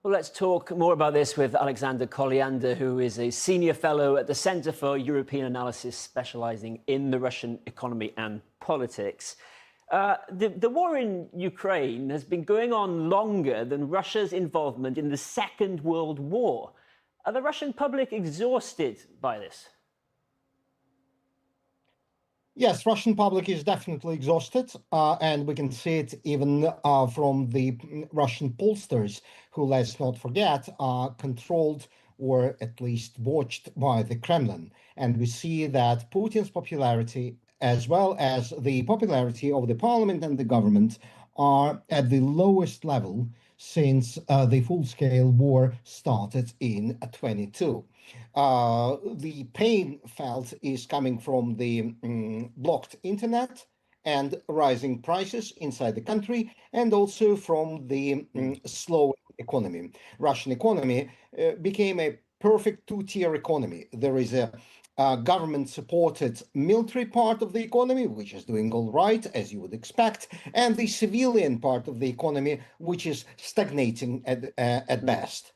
Well, let's talk more about this with Alexander Kolyander, who is a senior fellow at the Centre for European Analysis, specialising in the Russian economy and politics. The war in Ukraine has been going on longer than Russia's involvement in the Second World War. Are the Russian public exhausted by this? Yes, Russian public is definitely exhausted, and we can see it even from the Russian pollsters, who, let's not forget, are controlled or at least watched by the Kremlin. And we see that Putin's popularity, as well as the popularity of the parliament and the government, are at the lowest level since the full-scale war started in 22. The pain felt is coming from the blocked internet and rising prices inside the country, and also from the slow economy. Russian economy became a perfect two-tier economy. There is a government-supported military part of the economy, which is doing all right, as you would expect, and the civilian part of the economy, which is stagnating at best.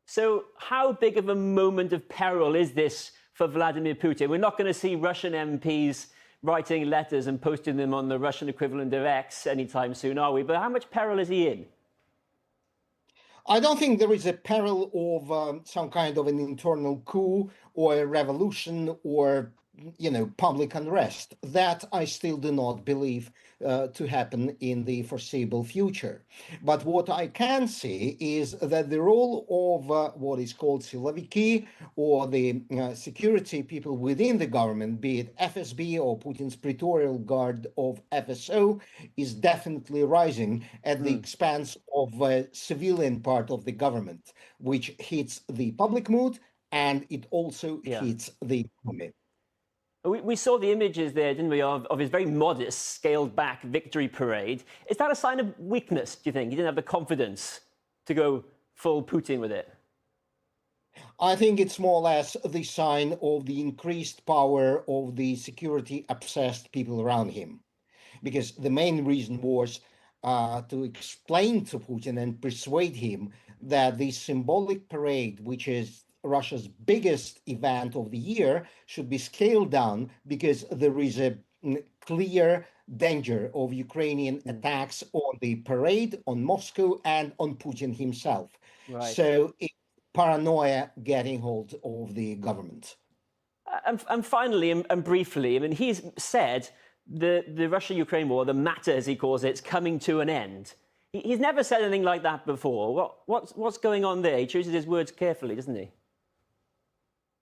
So how big of a moment of peril is this for Vladimir Putin? We're not going to see Russian MPs writing letters and posting them on the Russian equivalent of X anytime soon, are we? But how much peril is he in? I don't think there is a peril of some kind of an internal coup or a revolution or, public unrest. That I still do not believe to happen in the foreseeable future. But what I can see is that the role of what is called siloviki, or the security people within the government, be it FSB or Putin's Praetorial Guard of FSO, is definitely rising at the expense of a civilian part of the government, which hits the public mood and it also hits the economy. We saw the images there, didn't we, of his very modest, scaled-back victory parade. Is that a sign of weakness, do you think? He didn't have the confidence to go full Putin with it? I think it's more or less the sign of the increased power of the security-obsessed people around him. Because the main reason was to explain to Putin and persuade him that the symbolic parade, which is Russia's biggest event of the year, should be scaled down because there is a clear danger of Ukrainian attacks on the parade, on Moscow, and on Putin himself. Right. So it's paranoia getting hold of the government. And finally, and briefly, I mean, he's said the Russia-Ukraine war, the matter, as he calls it, is coming to an end. He's never said anything like that before. What's going on there? He chooses his words carefully, doesn't he?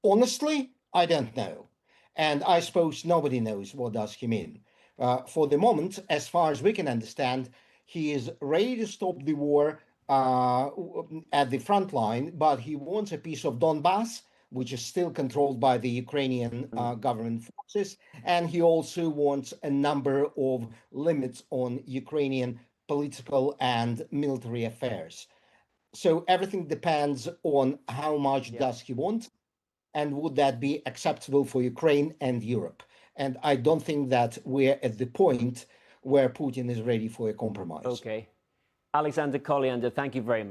Honestly, I don't know. And I suppose nobody knows what does he mean. For the moment, as far as we can understand, he is ready to stop the war at the front line, but he wants a piece of Donbass, which is still controlled by the Ukrainian government forces. And he also wants a number of limits on Ukrainian political and military affairs. So everything depends on how much does he want, and would that be acceptable for Ukraine and Europe? And I don't think that we're at the point where Putin is ready for a compromise. Okay. Alexander Kolyander, thank you very much.